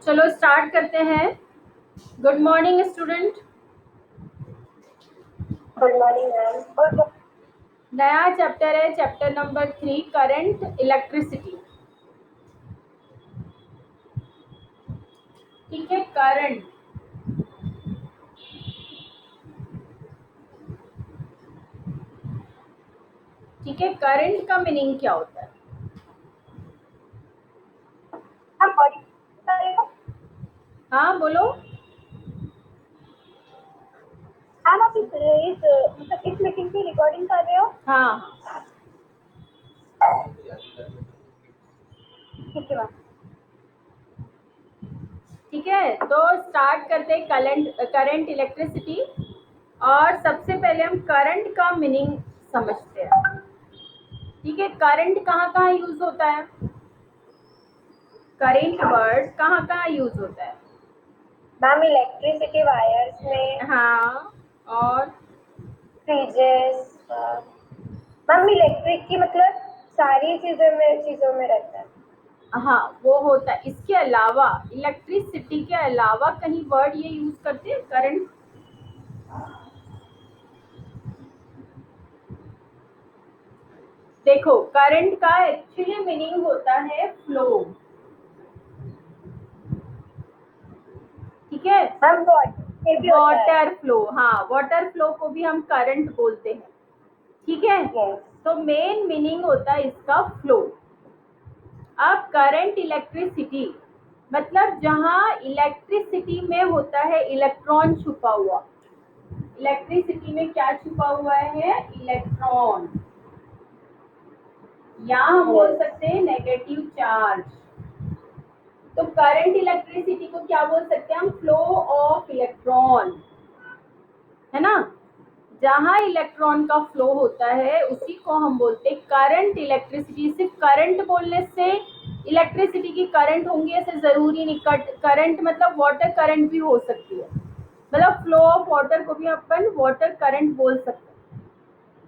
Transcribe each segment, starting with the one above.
चलो स्टार्ट करते हैं। Good morning student. Good morning ma'am. नया चैप्टर है, चैप्टर नंबर 3, करंट इलेक्ट्रिसिटी। ठीक है, करंट। ठीक है, करंट का मीनिंग क्या होता है? आप हाँ बोलो। आप इस मीटिंग की रिकॉर्डिंग कर रहे हो? हाँ ठीक है मैम। ठीक है, तो स्टार्ट करते हैं करंट इलेक्ट्रिसिटी। और सबसे पहले हम करंट का मीनिंग समझते हैं। ठीक है, करंट कहाँ कहाँ यूज होता है? करंट वर्ड कहाँ कहाँ यूज होता है? मैम इलेक्ट्रिसिटी वायर्स में, हाँ, और फ्रिजेस। मैम इलेक्ट्रिक की मतलब सारी चीजों में रहता है। हाँ वो होता है। इसके अलावा, इलेक्ट्रिसिटी के अलावा कहीं वर्ड ये यूज करते हैं करंट? देखो, करंट का एक्चुअली मीनिंग होता है फ्लो। ठीक है, मैम वाटर में भी होता है। Water flow. हाँ, वाटर फ्लो को भी हम करंट बोलते हैं। ठीक है, यस। तो मेन मीनिंग होता है इसका फ्लो। अब करंट इलेक्ट्रिसिटी मतलब जहां इलेक्ट्रिसिटी में होता है इलेक्ट्रॉन छुपा हुआ। इलेक्ट्रिसिटी में क्या छुपा हुआ है? इलेक्ट्रॉन, या हम बोल यस। सकते हैं नेगेटिव चार्ज। तो करंट इलेक्ट्रिसिटी को क्या बोल सकते हैं हम? फ्लो ऑफ इलेक्ट्रॉन, है ना। जहां इलेक्ट्रॉन का फ्लो होता है उसी को हम बोलते हैं करंट इलेक्ट्रिसिटी। सिर्फ करंट बोलने से इलेक्ट्रिसिटी की करंट होंगी ऐसे जरूरी नहीं। करंट मतलब वाटर करंट भी हो सकती है। मतलब फ्लो ऑफ वाटर को भी अपन वाटर करंट बोल सकते हैं।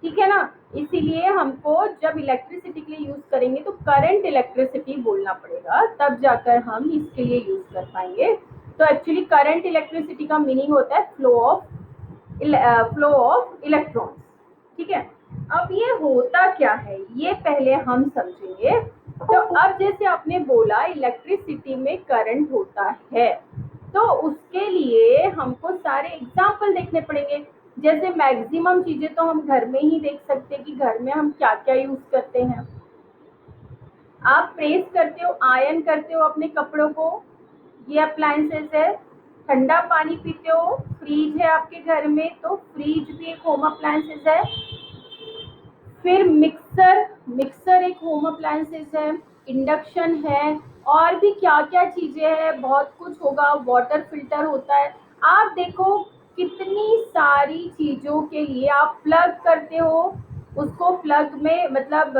ठीक है ना। इसीलिए हमको जब इलेक्ट्रिसिटी के लिए यूज करेंगे तो करंट इलेक्ट्रिसिटी बोलना पड़ेगा, तब जाकर हम इसके लिए यूज कर पाएंगे। तो एक्चुअली करंट इलेक्ट्रिसिटी का मीनिंग होता है फ्लो ऑफ इलेक्ट्रॉन्स। ठीक है, अब ये होता क्या है ये पहले हम समझेंगे। तो अब जैसे आपने बोला इलेक्ट्रिसिटी में करंट होता है, तो उसके लिए हमको सारे एग्जाम्पल देखने पड़ेंगे। जैसे मैक्सिमम चीजें तो हम घर में ही देख सकते हैं कि घर में हम क्या क्या यूज करते हैं। आप प्रेस करते हो, आयरन करते हो अपने कपड़ों को, ये अप्लायंसेस है। ठंडा पानी पीते हो, फ्रीज है आपके घर में, तो फ्रीज भी एक होम अप्लायंसेस है। फिर मिक्सर, मिक्सर एक होम अप्लायंसेस है। इंडक्शन है, और भी क्या क्या चीजें हैं, बहुत कुछ होगा। वाटर फिल्टर होता है। आप देखो कितनी सारी चीजों के लिए आप प्लग करते हो। उसको प्लग में मतलब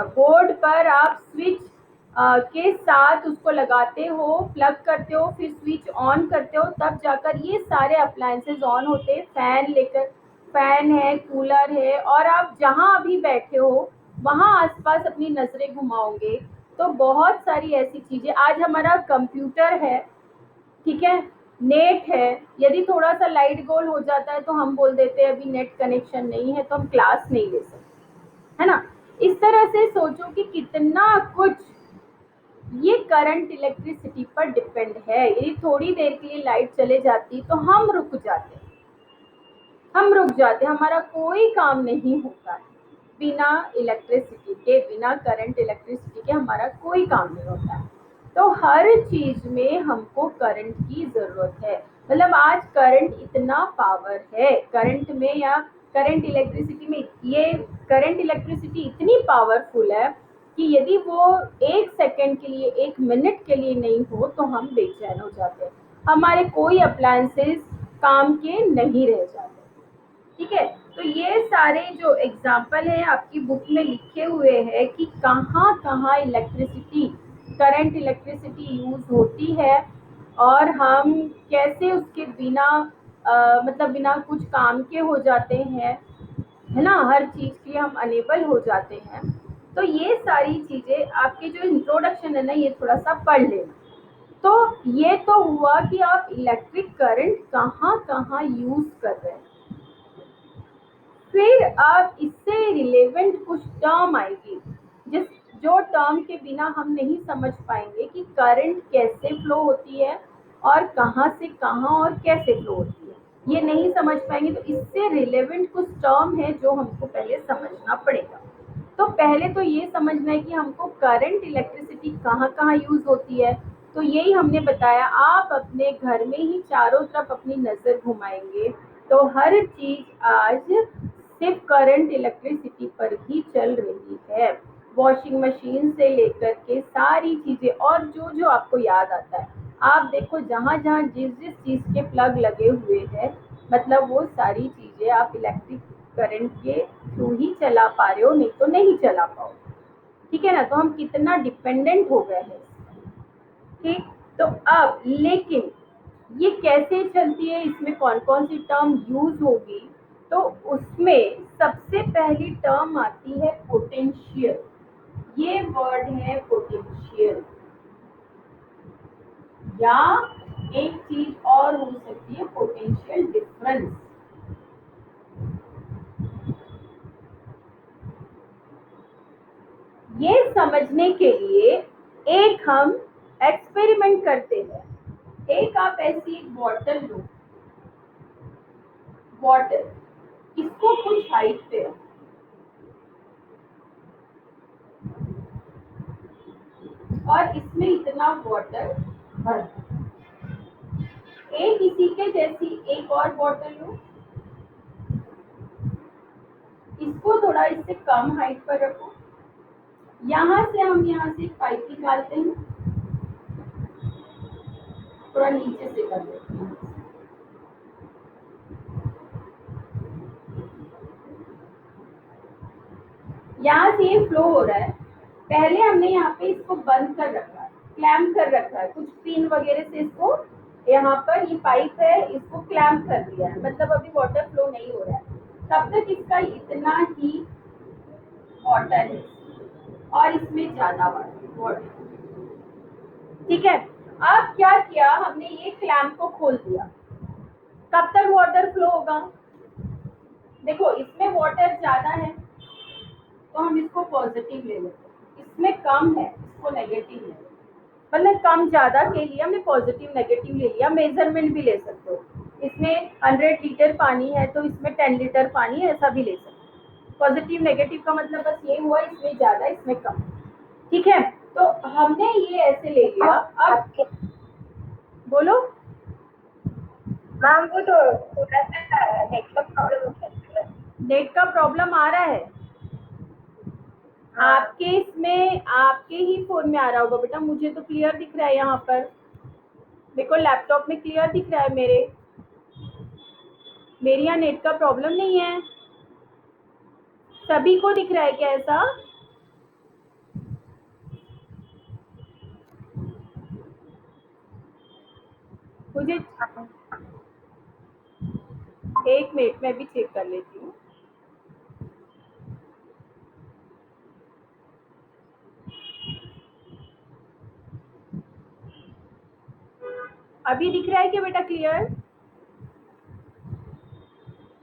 बोर्ड पर आप स्विच के साथ उसको लगाते हो, प्लग करते हो, फिर स्विच ऑन करते हो, तब जाकर ये सारे अप्लायंसेस ऑन होते हैं। फैन लेकर, फैन है, कूलर है, और आप जहां अभी बैठे हो वहां आसपास अपनी नजरें घुमाओगे तो बहुत सारी ऐसी चीजें। आज हमारा कंप्यूटर है, ठीक है, नेट है। यदि थोड़ा सा लाइट गोल हो जाता है तो हम बोल देते हैं अभी नेट कनेक्शन नहीं है तो हम क्लास नहीं ले सकते, है ना। इस तरह से सोचो कि कितना कुछ ये करंट इलेक्ट्रिसिटी पर डिपेंड है। यदि थोड़ी देर के लिए लाइट चले जाती तो हम रुक जाते, हमारा कोई काम नहीं होता है। बिना इलेक्ट्रिसिटी के, बिना करंट इलेक्ट्रिसिटी के हमारा कोई काम नहीं होता है। तो हर चीज में हमको करंट की जरूरत है। मतलब आज करंट इतना पावर है करंट में, या करंट इलेक्ट्रिसिटी में, ये करंट इलेक्ट्रिसिटी इतनी पावरफुल है कि यदि वो एक सेकेंड के लिए, एक मिनट के लिए नहीं हो तो हम बेचैन हो जाते हैं। हमारे कोई अप्लायंसेस काम के नहीं रह जाते। ठीक है, तो ये सारे जो एग्जाम्पल है आपकी बुक में लिखे हुए हैं कि कहाँ कहाँ इलेक्ट्रिसिटी, करंट इलेक्ट्रिसिटी यूज होती है, और हम कैसे उसके बिना मतलब बिना कुछ काम के हो जाते हैं, है ना। हर चीज के लिए हम अनेबल हो जाते हैं। तो ये सारी चीजें आपके जो इंट्रोडक्शन है ना, ये थोड़ा सा पढ़ लेना। तो ये तो हुआ कि आप इलेक्ट्रिक करंट कहाँ कहाँ यूज कर रहे हैं। फिर आप इससे रिलेवेंट कुछ टर्म आएगी जो टर्म के बिना हम नहीं समझ पाएंगे कि करंट कैसे फ्लो होती है और कहाँ से कहाँ और कैसे फ्लो होती है, ये नहीं समझ पाएंगे। तो इससे रिलेवेंट कुछ टर्म है जो हमको पहले समझना पड़ेगा। तो पहले तो ये समझना है कि हमको करंट इलेक्ट्रिसिटी कहाँ कहाँ यूज होती है। तो यही हमने बताया, आप अपने घर में ही चारों तरफ अपनी नजर घुमाएंगे तो हर चीज आज सिर्फ करंट इलेक्ट्रिसिटी पर ही चल रही है। वॉशिंग मशीन से लेकर के सारी चीजें, और जो जो आपको याद आता है आप देखो, जहाँ जहाँ जिस जिस चीज के प्लग लगे हुए हैं, मतलब वो सारी चीजें आप इलेक्ट्रिक करंट के थ्रू ही चला पा रहे हो, नहीं तो नहीं चला पाओ। ठीक है ना, तो हम कितना डिपेंडेंट हो गए हैं। ठीक, तो अब लेकिन ये कैसे चलती है, इसमें कौन कौन सी टर्म यूज होगी, तो उसमें सबसे पहली टर्म आती है पोटेंशियल। ये वर्ड है पोटेंशियल, या एक चीज और हो सकती है पोटेंशियल डिफरेंस। ये समझने के लिए एक हम एक्सपेरिमेंट करते हैं। एक आप ऐसी बॉटल लो, वाटर, इसको कुछ हाइट पे रखो और इसमें इतना वाटर भर दो। एक इसी के जैसी एक और बॉटल लो, इसको थोड़ा इससे कम हाइट पर रखो। यहाँ से हम यहाँ से पाइप निकालते हैं, थोड़ा नीचे से कर देते हैं। यहाँ से ये फ्लो हो रहा है। पहले हमने यहाँ पे इसको बंद कर रखा है, क्लैम्प कर रखा है, कुछ पिन वगैरह से इसको, यहाँ पर ये पाइप है, इसको क्लैम्प कर दिया है, मतलब अभी वाटर फ्लो नहीं हो रहा है। तब तक इसका इतना ही वाटर है और इसमें ज्यादा वाटर। ठीक है, अब क्या किया हमने, ये क्लैम्प को खोल दिया। कब तक वाटर फ्लो होगा? देखो इसमें वाटर ज्यादा है तो हम इसको पॉजिटिव ले लेते हैं, इसमें कम है इसको नेगेटिव ले लेते हैं। मतलब कम ज्यादा के लिए हमने पॉजिटिव नेगेटिव ले लिया। मेजरमेंट भी ले सकते हो, इसमें 100 लीटर पानी है तो इसमें 10 लीटर पानी है, ऐसा भी ले सकते हो। पॉजिटिव नेगेटिव का मतलब बस ये हुआ, इसमें ज्यादा इसमें कम। ठीक है, तो हमने ये ऐसे ले लिया। अब बोलो मैम, वो तो थोड़ा सा नेटवर्क प्रॉब्लम हो सकती है। नेट का प्रॉब्लम आ रहा है आपके इसमें, आपके ही फोन में आ रहा होगा बेटा, मुझे तो क्लियर दिख रहा है। यहाँ पर मेरे को लैपटॉप में क्लियर दिख रहा है, मेरे यहाँ नेट का प्रॉब्लम नहीं है। सभी को दिख रहा है क्या ऐसा? मुझे एक मिनट में भी चेक कर लेती हूँ। अभी दिख रहा है क्या बेटा क्लियर?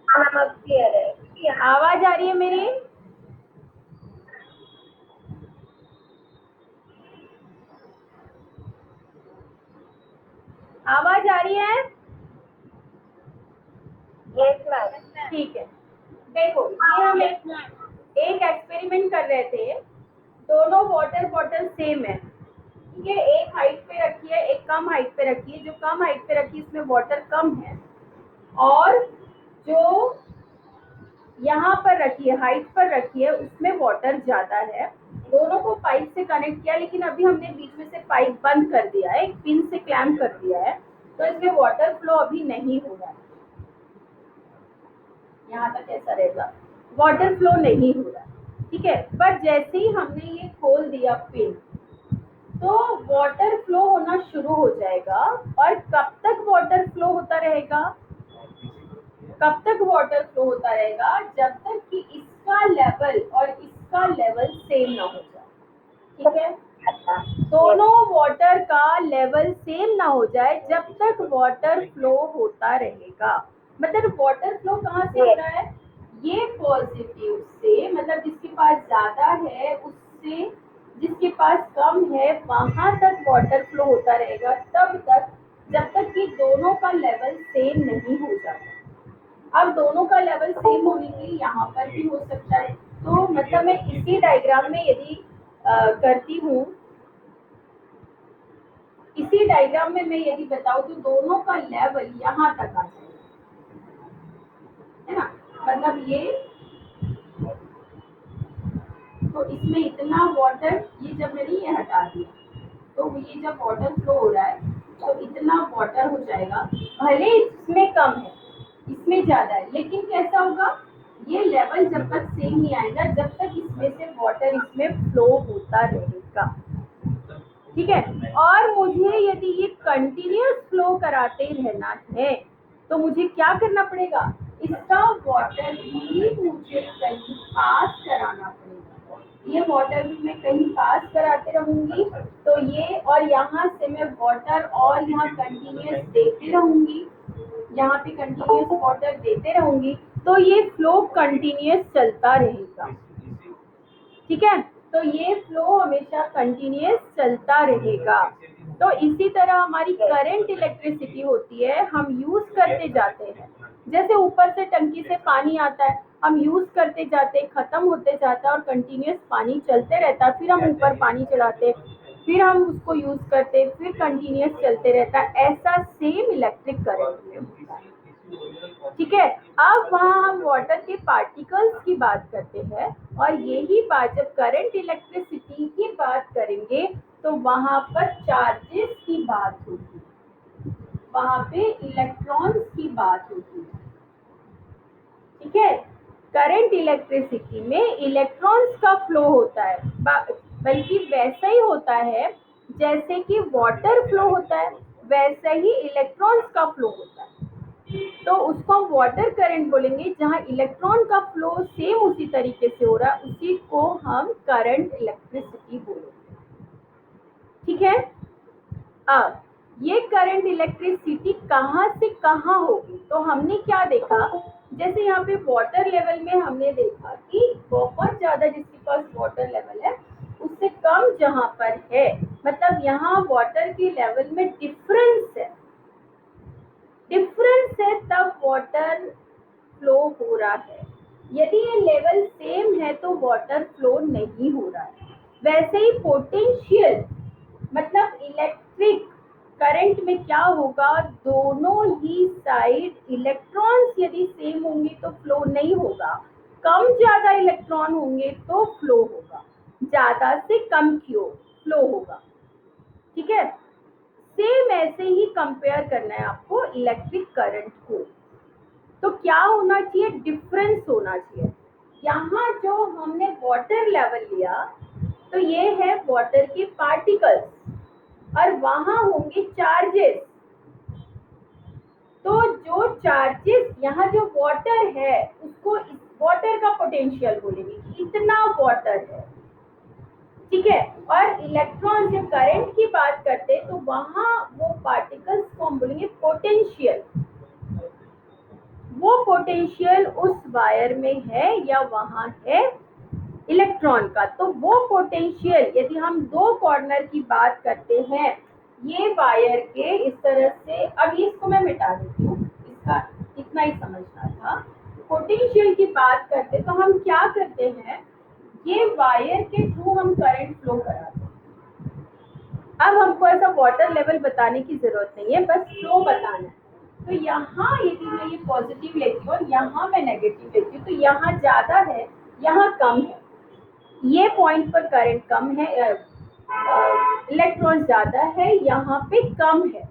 हाँ मैम, अब क्लियर है। आवाज आ रही है मेरी? आवाज आ रही है? Yes ma'am. ठीक है, देखो ये हम एक एक्सपेरिमेंट कर रहे थे। दोनों वाटर बॉटल सेम है, ठीक है। एक हाइट पे रखी है, एक कम हाइट पे रखी है। जो कम हाइट पे रखी है इसमें वाटर कम है, और जो यहाँ पर रखी है, हाइट पर रखी है, उसमें वाटर ज्यादा है। दोनों को पाइप से कनेक्ट किया, लेकिन अभी हमने बीच में से पाइप बंद कर दिया है, एक पिन से क्लैम्प कर दिया है, तो इसमें वाटर फ्लो अभी नहीं हो रहा है। यहाँ तक कैसा रहेगा, वाटर फ्लो नहीं हो रहा है। ठीक है, पर जैसे ही हमने ये खोल दिया पिन, तो वाटर फ्लो होना शुरू हो जाएगा। और कब तक वाटर फ्लो होता रहेगा? कब तक वाटर फ्लो होता रहेगा? जब तक कि इसका लेवल और इसका लेवल सेम ना हो जाए। ठीक है, दोनों वाटर का लेवल सेम ना हो जाए जब तक वाटर फ्लो होता रहेगा। मतलब वाटर फ्लो कहाँ से हो रहा है, ये पॉजिटिव से, मतलब जिसके पास ज्यादा है उससे जिसके पास कम है वहां तक वाटर फ्लो होता रहेगा, तब तक जब तक कि दोनों का लेवल सेम नहीं हो जाता। अब दोनों का लेवल सेम होने के लिए यहाँ पर भी हो सकता है। तो मतलब मैं इसी डायग्राम में यदि करती हूँ, इसी डायग्राम में मैं यदि बताऊं तो दोनों का लेवल यहाँ तक आ जाएगा, है ना। मतलब ये, तो इसमें इतना वाटर, ये जब मैंने ये हटा दिया तो ये जब वाटर फ्लो हो रहा है तो इतना वाटर हो जाएगा, भले इसमें कम है इसमें ज्यादा है, लेकिन कैसा होगा, ये लेवल जब तक सेम नहीं आएगा जब तक इसमें से वाटर इसमें फ्लो होता रहेगा। ठीक है। और मुझे यदि ये कंटिन्यूअस फ्लो कराते रहना है तो मुझे क्या करना पड़ेगा, इसका वाटर भी मुझे कहीं पास कराना पड़ेगा। ये वाटर भी मैं कहीं पास कराते रहूंगी, तो ये, और यहाँ से मैं वाटर और यहाँ कंटिन्यूअस देते रहूंगी, यहाँ पे कंटिन्यूअस वाटर देते रहूंगी, तो ये फ्लो कंटिन्यूअस चलता रहेगा। ठीक है, तो ये फ्लो हमेशा कंटिन्यूअस चलता रहेगा। तो इसी तरह हमारी करंट इलेक्ट्रिसिटी होती है, हम यूज करते जाते हैं, जैसे ऊपर से टंकी से पानी आता है, हम यूज करते जाते हैं, खत्म होते जाता है और कंटिन्यूअस पानी चलते रहता है, फिर हम ऊपर पानी चढ़ाते हैं, फिर हम उसको यूज करते हैं, फिर कंटिन्यूअस चलते रहता है। ऐसा सेम इलेक्ट्रिक करंट में होता है। ठीक है। अब वहाँ हम वाटर के पार्टिकल्स की बात करते हैं, और यही बात जब करंट इलेक्ट्रिसिटी की बात करेंगे तो वहाँ पर चार्जेस की बात होगी, वहाँ पे इलेक्ट्रॉन्स की बात होगी। ठीक है। करंट इलेक्ट्रिसिटी में इलेक्ट्रॉन्स का फ्लो होता है, बल्कि वैसा ही होता है जैसे कि वाटर फ्लो होता है, वैसा ही इलेक्ट्रॉन्स का फ्लो होता है। तो उसको हम वाटर करंट बोलेंगे, जहां इलेक्ट्रॉन का फ्लो सेम उसी तरीके से हो रहा है, उसी को हम करंट इलेक्ट्रिसिटी बोलेंगे। ठीक है। अब ये करंट इलेक्ट्रिसिटी कहाँ से कहाँ होगी, तो हमने क्या देखा, जैसे यहाँ पे वाटर लेवल में हमने देखा कि बहुत ज्यादा जिसके पास वाटर लेवल है उससे कम जहां पर है, मतलब यहाँ वाटर के लेवल में डिफरेंस है, डिफरेंस है, तब वाटर फ्लो हो रहा है। यदि ये लेवल सेम है तो वाटर फ्लो नहीं हो रहा है। वैसे ही पोटेंशियल, मतलब इलेक्ट्रिक करंट में क्या होगा, दोनों ही साइड इलेक्ट्रॉन्स यदि सेम होंगे तो फ्लो नहीं होगा, कम ज्यादा इलेक्ट्रॉन होंगे तो फ्लो होगा, ज्यादा से कम क्यों फ्लो होगा। ठीक है। सेम ऐसे ही कंपेयर करना है आपको इलेक्ट्रिक करंट को। तो क्या होना चाहिए, डिफरेंस होना चाहिए। यहाँ जो हमने वाटर लेवल लिया तो ये है वाटर के पार्टिकल्स और वहां होंगे चार्जेस। तो जो चार्जेस, यहाँ जो वाटर है उसको वाटर का पोटेंशियल बोलेंगे, इतना वाटर है। ठीक है। और इलेक्ट्रॉन जब करंट की बात करते हैं तो वहां वो पार्टिकल्स को हम बोलेंगे पोटेंशियल। वो पोटेंशियल उस वायर में है या वहां है इलेक्ट्रॉन का, तो वो पोटेंशियल, यदि हम दो कॉर्नर की बात करते हैं, ये वायर के इस तरह से, अब इसको मैं मिटा देती हूँ, इसका इतना ही समझना था। पोटेंशियल की बात करते तो हम क्या करते हैं, ये वायर के थ्रू हम करंट फ्लो कराते हैं। अब हमको ऐसा वाटर लेवल बताने की जरूरत नहीं है, बस फ्लो बताना है। तो यहाँ यदि मैं ये पॉजिटिव लेती हूँ और यहाँ मैं नेगेटिव लेती हूँ, तो यहाँ ज्यादा है यहाँ कम है, ये पॉइंट पर करंट कम है, इलेक्ट्रॉन ज्यादा है, यहाँ पे कम है।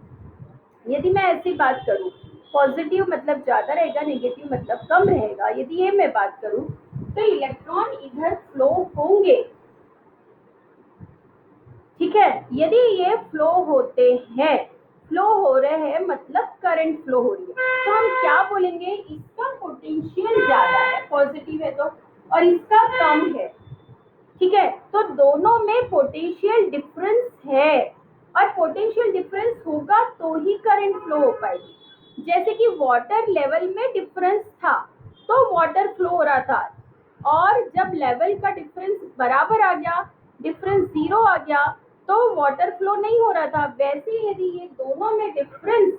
यदि मैं ऐसी बात करूँ, पॉजिटिव मतलब ज्यादा रहेगा, नेगेटिव मतलब कम रहेगा, यदि ये मैं बात करूँ तो इलेक्ट्रॉन इधर फ्लो होंगे। ठीक है। यदि ये फ्लो होते हैं, फ्लो हो रहे हैं मतलब करंट फ्लो हो रही है, तो हम क्या बोलेंगे, इसका पोटेंशियल ज्यादा है, पॉजिटिव है तो, और इसका कम है। ठीक ठीक है, तो दोनों में पोटेंशियल डिफरेंस है और पोटेंशियल डिफरेंस होगा तो ही करंट फ्लो हो पाएगी। जैसे कि वाटर लेवल में डिफरेंस था तो वाटर फ्लो हो रहा था, और जब लेवल का डिफरेंस बराबर आ गया, डिफरेंस 0 आ गया, तो वाटर फ्लो नहीं हो रहा था। वैसे यदि ये दोनों में डिफरेंस,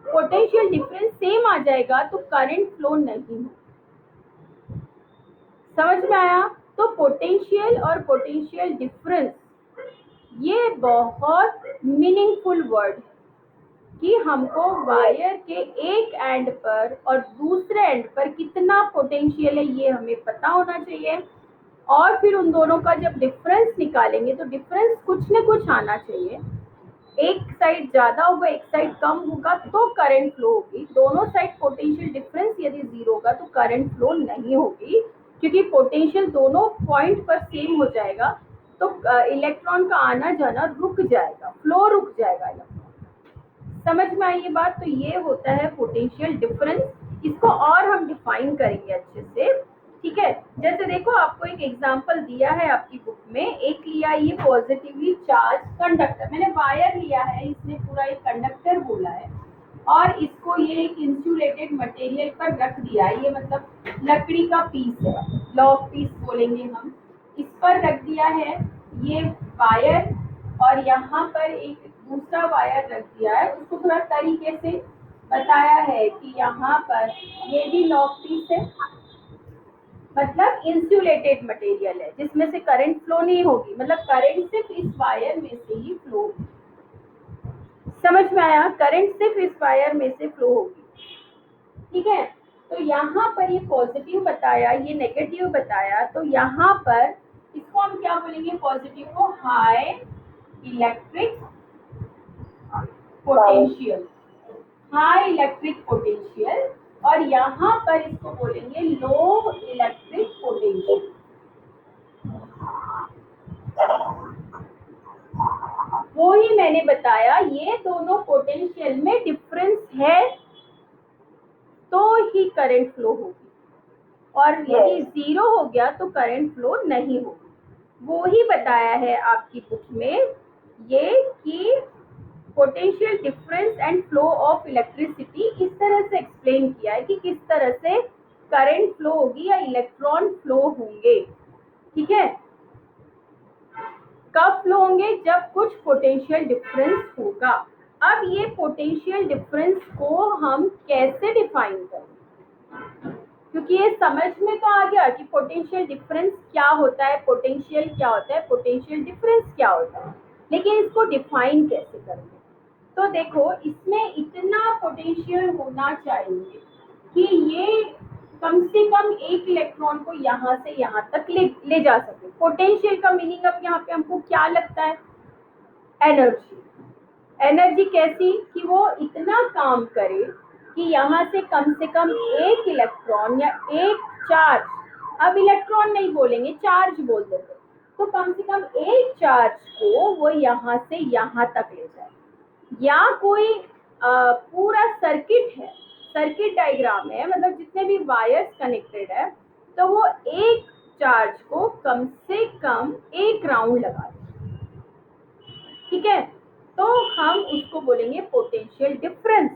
पोटेंशियल डिफरेंस सेम आ जाएगा तो करंट फ्लो नहीं हो। समझ में आया? तो पोटेंशियल और पोटेंशियल डिफरेंस ये बहुत मीनिंगफुल वर्ड है कि हमको वायर के एक एंड पर और दूसरे एंड पर कितना पोटेंशियल है ये हमें पता होना चाहिए, और फिर उन दोनों का जब डिफरेंस निकालेंगे तो डिफरेंस कुछ न कुछ आना चाहिए। एक साइड ज्यादा होगा, एक साइड कम होगा तो करंट फ्लो होगी। दोनों साइड पोटेंशियल डिफरेंस यदि 0 होगा तो करंट फ्लो नहीं होगी, क्योंकि पोटेंशियल दोनों पॉइंट पर सेम हो जाएगा तो इलेक्ट्रॉन का आना जाना रुक जाएगा, फ्लो रुक जाएगा इलेक्ट्रॉन। समझ में आई ये बात? तो ये होता है पोटेंशियल डिफरेंस। इसको और हम डिफाइन करेंगे अच्छे से, ठीक है। जैसे देखो, आपको एक एग्जांपल दिया है आपकी बुक में, एक लिया ये पॉजिटिवली चार्ज कंडक्टर, मैंने वायर लिया है, इसने पूरा एक कंडक्टर बोला है और इसको ये एक इंसुलेटेड मटेरियल पर रख दिया है, ये मतलब लकड़ी का पीस है, लॉग पीस बोलेंगे हम, इस पर रख दिया है ये वायर, और यहाँ पर एक दूसरा वायर रख दिया है। उसको थोड़ा तरीके से बताया है कि यहाँ पर ये भी लॉग पीस है, मतलब इंसुलेटेड मटेरियल है जिसमें से करंट फ्लो नहीं होगी, मतलब करंट सिर्फ इस वायर में से ही फ्लो होगी। समझ में आया? करंट सिर्फ इस वायर में से फ्लो होगी, ठीक है। तो यहाँ पर ये पॉजिटिव बताया, ये नेगेटिव बताया, तो यहाँ पर इसको हम क्या बोलेंगे? पॉजिटिव को high electric potential, high electric potential, और यहाँ पर इसको बोलेंगे लो इलेक्ट्रिक पोटेंशियल। वो ही मैंने बताया, ये दोनों पोटेंशियल में डिफरेंस है तो ही करंट फ्लो होगी, और यदि 0 हो गया तो करंट फ्लो नहीं होगी। वो ही बताया है आपकी बुक में ये कि potential difference and flow of electricity इस तरह से एक्सप्लेन किया है कि किस तरह से करंट फ्लो होगी या इलेक्ट्रॉन फ्लो होंगे, ठीक है। कब फ्लो होंगे? जब कुछ पोटेंशियल डिफरेंस होगा। अब ये पोटेंशियल डिफरेंस को हम कैसे डिफाइन करें, क्योंकि ये समझ में तो आ गया कि पोटेंशियल डिफरेंस क्या होता है, पोटेंशियल क्या होता है, पोटेंशियल डिफरेंस क्या होता है, लेकिन इसको डिफाइन कैसे करेंगे? तो देखो, इसमें इतना पोटेंशियल होना चाहिए कि ये कम से कम एक इलेक्ट्रॉन को यहाँ से यहाँ तक ले जा सके। पोटेंशियल का मीनिंग अब यहाँ पे हमको क्या लगता है? एनर्जी। एनर्जी कैसी? कि वो इतना काम करे कि यहाँ से कम एक इलेक्ट्रॉन या एक चार्ज, अब इलेक्ट्रॉन नहीं बोलेंगे, चार्ज बोल देते, तो कम से कम एक चार्ज को वो यहाँ से यहाँ तक ले जाए। या कोई पूरा सर्किट है, सर्किट डायग्राम है, मतलब जितने भी वायर्स कनेक्टेड है, तो वो एक चार्ज को कम से कम एक राउंड लगा दे, ठीक है। तो हम उसको बोलेंगे पोटेंशियल डिफरेंस।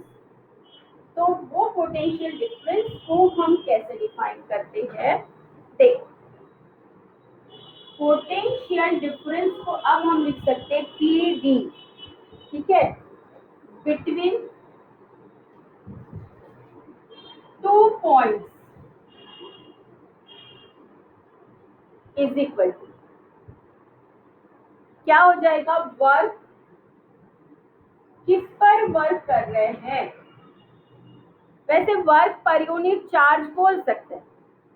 तो वो पोटेंशियल डिफरेंस को हम कैसे डिफाइन करते हैं? देखो, पोटेंशियल डिफरेंस को अब हम लिख सकते हैं पीडी, ठीक है, between two points is equal to, क्या हो जाएगा? वर्क, किस पर वर्क कर रहे हैं। वैसे वर्क पर यूनिट चार्ज बोल सकते हैं,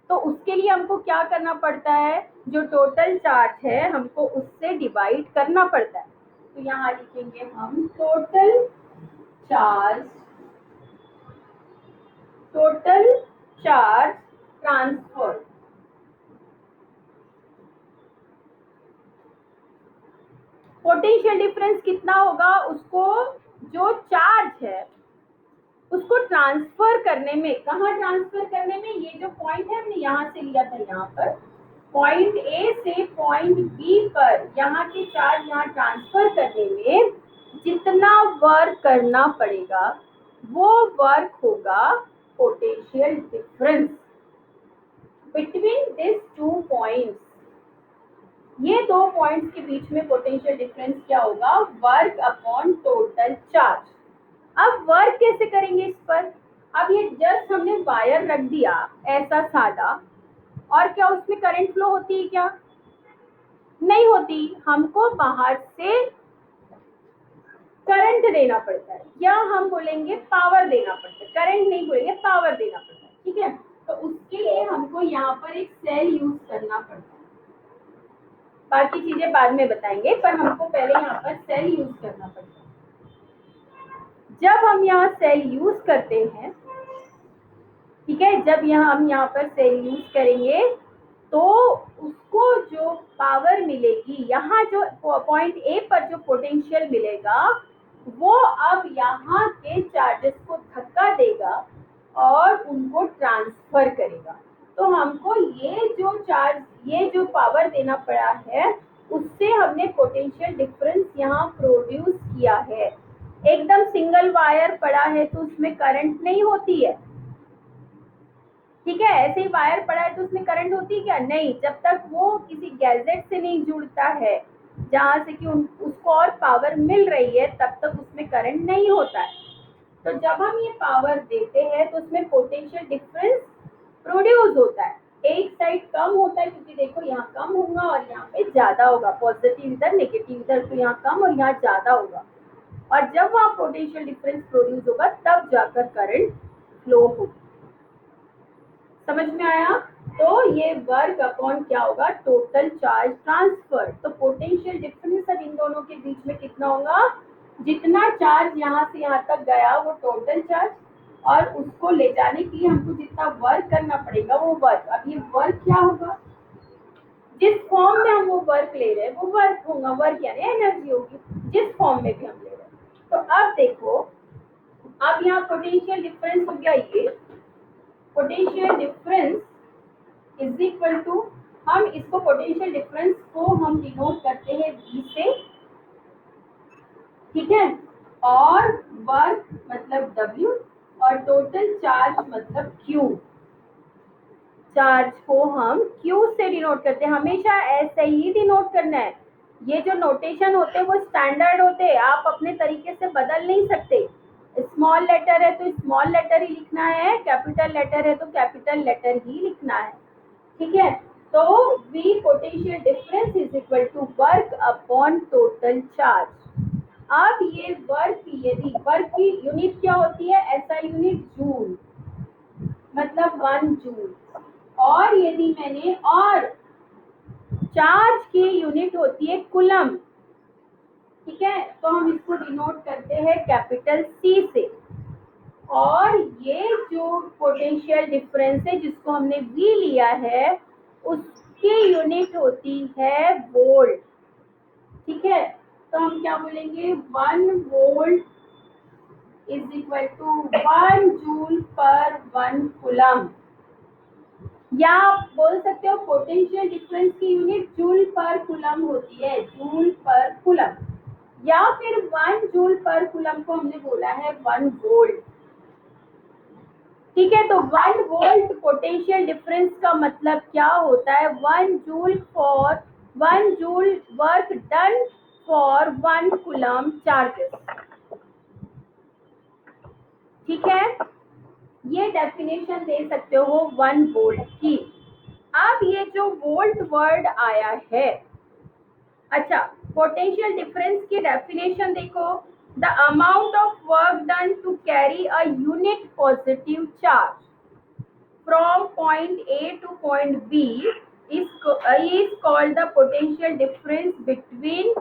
तो उसके लिए हमको क्या करना पड़ता है? जो टोटल चार्ज है हमको उससे डिवाइड करना पड़ता है। तो यहाँ लिखेंगे हम total charge, total charge transfer. Potential difference कितना होगा? उसको, जो चार्ज है उसको ट्रांसफर करने में, कहाँ ट्रांसफर करने में? ये जो पॉइंट है हमने यहाँ से लिया था यहाँ पर, पॉइंट ए से पॉइंट बी पर यहाँ के चार्ज यहाँ ट्रांसफर करने में जितना वर्क करना पड़ेगा वो वर्क होगा potential difference between this two points. ये दो पॉइंट्स के बीच में पोटेंशियल डिफरेंस क्या होगा? Work upon total charge. अब वर्क कैसे करेंगे इस पर? अब ये जस्ट हमने वायर रख दिया ऐसा सादा, और क्या उसमें करंट फ्लो होती है क्या? नहीं होती। हमको बाहर से करंट देना पड़ता है, या हम बोलेंगे पावर देना पड़ता है, करंट नहीं बोलेंगे, पावर देना पड़ता है। ठीक है, तो उसके लिए हमको यहाँ पर एक सेल यूज करना पड़ता है। बाकी चीजें बाद में बताएंगे, पर हमको पहले यहाँ पर सेल यूज करना पड़ता है। जब हम यहाँ सेल यूज करते हैं, ठीक है, जब हम यहाँ पर सेल यूज करेंगे तो उसको जो पावर मिलेगी, यहाँ जो पॉइंट ए पर जो पोटेंशियल मिलेगा वो अब यहाँ के चार्जेस को धक्का देगा और उनको ट्रांसफर करेगा। तो हमको ये जो चार्ज, ये जो पावर देना पड़ा है, उससे हमने पोटेंशियल डिफरेंस यहाँ प्रोड्यूस किया है। एकदम सिंगल वायर पड़ा है तो उसमें करंट नहीं होती है, ठीक है, ऐसे ही वायर पड़ा है तो उसमें करंट होती है क्या? नहीं, जब तक वो किसी गैजेट से नहीं जुड़ता है जहां से कि उसको और पावर मिल रही है, तब तक उसमें करंट नहीं होता है। तो जब हम ये पावर देते हैं तो उसमें पोटेंशियल डिफरेंस प्रोड्यूस होता है। एक साइड कम होता है क्योंकि देखो यहाँ कम होगा और यहाँ पे ज्यादा होगा, पॉजिटिव इधर नेगेटिव इधर, तो यहाँ कम और यहाँ ज्यादा होगा। और जब वहाँ पोटेंशियल डिफरेंस प्रोड्यूस होगा तब जाकर करंट फ्लो होगा। समझ में आया? तो ये वर्क अपॉन क्या होगा? Total charge transfer. तो पोटेंशियल डिफरेंस अब इन दोनों के बीच में कितना होगा? जितना चार्ज यहाँ से यहाँ तक गया वो टोटल चार्ज, और उसको ले जाने के लिए हमको जितना वर्क करना पड़ेगा वो वर्क। अब ये वर्क क्या होगा? जिस फॉर्म में हम वो वर्क ले रहे हैं वो वर्क होगा, वर्क यानी एनर्जी होगी, जिस फॉर्म में भी हम ले रहे हैं। तो अब देखो, अब यहाँ पोटेंशियल डिफरेंस हो गया, ये potential difference is equal to, हम इसको पोटेंशियल डिफरेंस को हम डिनोट करते हैं V से, ठीक है, और वर्क मतलब W, और टोटल चार्ज मतलब Q। चार्ज को हम Q से डिनोट करते हैं, हमेशा ऐसे ही डिनोट करना है। ये जो नोटेशन होते हैं वो स्टैंडर्ड होते हैं, आप अपने तरीके से बदल नहीं सकते। स्मॉल लेटर है तो स्मॉल लेटर ही लिखना है, कैपिटल लेटर है तो कैपिटल लेटर ही लिखना है, ठीक है। तो V potential difference is equal to work upon total charge. अब ये वर्क, यदि वर्क की यूनिट क्या होती है? ऐसा यूनिट जूल, मतलब 1 जूल। और यदि मैंने, और चार्ज की यूनिट होती है कूलम, ठीक है, तो हम इसको डिनोट करते हैं कैपिटल C से। और ये जो पोटेंशियल डिफरेंस है जिसको हमने V लिया है, उसकी यूनिट होती है वोल्ट, ठीक है। तो हम क्या बोलेंगे? 1 volt is equal to 1 joule per 1 coulomb. या आप बोल सकते हो पोटेंशियल डिफरेंस की यूनिट जूल पर कूलम होती है, जूल पर कूलम। या फिर 1 जूल पर कूलम को हमने बोला है 1 वोल्ट, ठीक है। तो 1 वोल्ट पोटेंशियल डिफरेंस का मतलब क्या होता है? 1 joule for 1 joule work done for 1 coulomb charges, ठीक है। ये डेफिनेशन दे सकते हो 1 वोल्ट की। अब ये जो वोल्ट वर्ड आया है, अच्छा, पोटेंशियल डिफरेंस की डेफिनेशन देखो, the amount of work done to carry a unit positive charge from point A to point B is called the potential difference between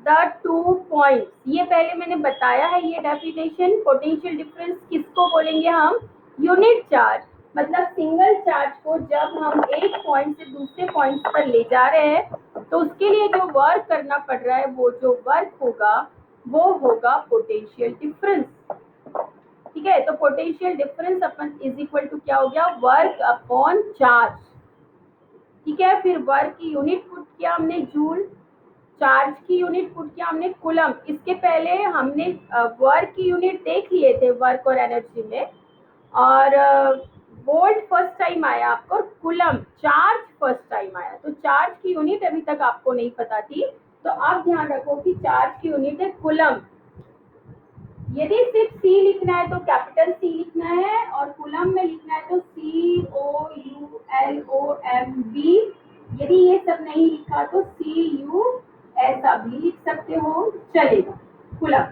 the two points। ये पहले मैंने बताया है ये डेफिनेशन। पोटेंशियल डिफरेंस किसको बोलेंगे हम? यूनिट चार्ज, मतलब सिंगल चार्ज को जब हम एक पॉइंट से दूसरे पॉइंट पर ले जा रहे हैं तो उसके लिए जो वर्क करना पड़ रहा है, वो जो वर्क होगा वो होगा पोटेंशियल डिफरेंस, ठीक है। तो पोटेंशियल डिफरेंस अपन इज इक्वल टू क्या हो गया? वर्क अपॉन चार्ज, ठीक है, फिर वर्क की यूनिट पुट किया हमने जूल, चार्ज की यूनिट पुट किया हमने कूलम। इसके पहले हमने वर्क की यूनिट देख लिए थे वर्क और एनर्जी में, और वोल्ट फर्स्ट टाइम आया आपको, कूलम चार्ज फर्स्ट टाइम आया। तो चार्ज की यूनिट अभी तक आपको नहीं पता थी, तो आप ध्यान रखो कि चार्ज की यूनिट है कूलम। यदि सिर्फ सी लिखना है तो कैपिटल सी लिखना है, और कूलम में लिखना है तो COULOMB। यदि ये सब नहीं लिखा तो CU ऐसा भी लिख सकते हो, चलेगा, कूलम।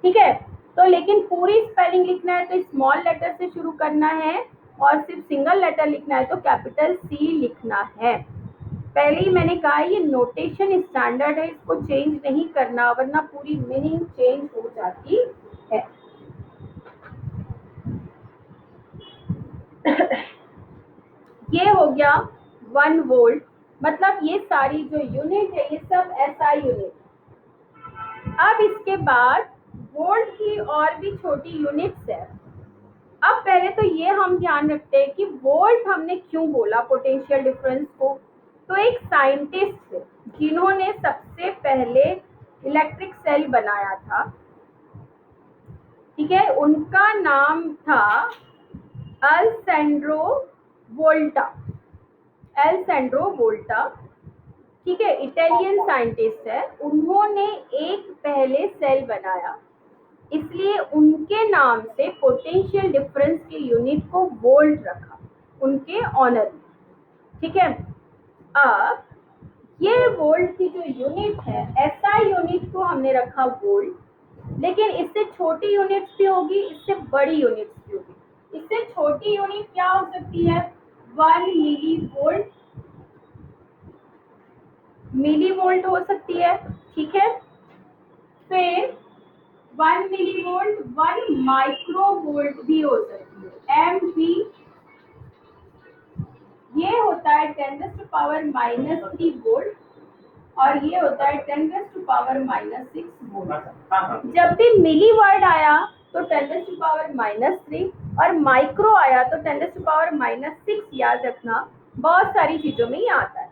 ठीक है, तो लेकिन पूरी स्पेलिंग लिखना है तो स्मॉल लेटर से शुरू करना है, और सिर्फ सिंगल लेटर लिखना है तो कैपिटल सी लिखना है। पहले ही मैंने कहा ये नोटेशन स्टैंडर्ड है, इसको चेंज नहीं करना, वरना पूरी मीनिंग चेंज हो जाती है। ये हो गया 1 वोल्ट, मतलब ये सारी जो यूनिट है ये सब SI यूनिट। अब इसके बाद वोल्ट की और भी छोटी यूनिट्स है। अब पहले तो ये हम ध्यान रखते हैं कि वोल्ट हमने क्यों बोला पोटेंशियल डिफरेंस को। तो एक साइंटिस्ट थे जिन्होंने सबसे पहले इलेक्ट्रिक सेल बनाया था, ठीक है, उनका नाम था अलेसेंड्रो वोल्टा। अलेसेंड्रो वोल्टा, ठीक है, इटालियन साइंटिस्ट है। उन्होंने एक पहले सेल बनाया, इसलिए उनके नाम से पोटेंशियल डिफरेंस की यूनिट को वोल्ट रखा, उनके ऑनर में। ठीक है, अब ये वोल्ट की जो यूनिट है, SI यूनिट को हमने रखा वोल्ट, लेकिन इससे छोटी यूनिट्स भी होगी, इससे बड़ी यूनिट्स भी होगी। इससे छोटी यूनिट क्या हो सकती है, 1 मिली वोल्ट, मिली वोल्ट हो सकती है। ठीक है, फिर 1 मिली वोल्ट 1 माइक्रो वोल्ट भी हो सकती है, MV। ये होता है 10⁻³ वोल्ट, और ये होता है 10⁻⁻6 वोल्ट। जब भी मिली वर्ड आया तो 10⁻⁻3, और माइक्रो आया तो 10⁻⁻6। याद रखना, बहुत सारी चीजों में ये आता है।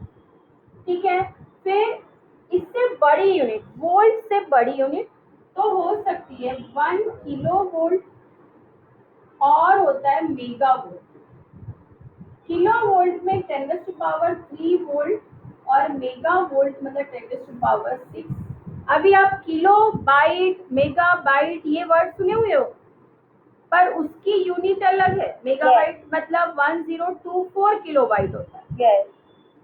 ठीक है, फिर इससे बड़ी यूनिट, वोल्ट से बड़ी यूनिट तो हो सकती है 1 किलो वोल्ट, और होता है मेगा वोल्ट। किलो वोल्ट में 10⁻³ वोल्ट, और मेगा वोल्ट मतलब 10⁻6। अभी आप किलो बाइट, मेगा बाइट ये वर्ड सुने हुए हो, पर उसकी यूनिट अलग है। मेगाबाइट मतलब 1024 किलोबाइट होता है, yes,